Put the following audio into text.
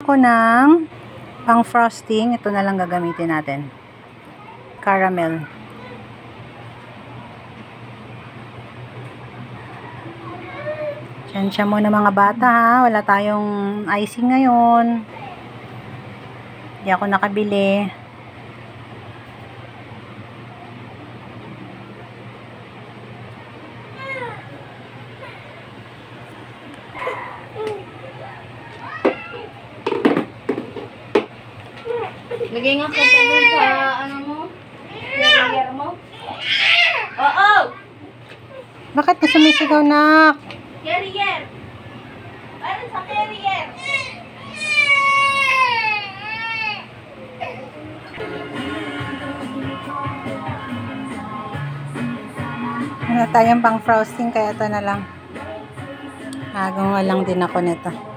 Ko ng pang frosting. Ito na lang gagamitin natin. Caramel. Tsansya muna mga bata ha. Wala tayong icing ngayon. Hindi ako nakabili. Lagay nga ka doon sa ano mo? Layer mo? Oo! Bakit ka sumisigaw, nak? Carrier! Ano sa carrier? Wala tayong pang frosting kaya ito na lang. Agaw lang din ako nito.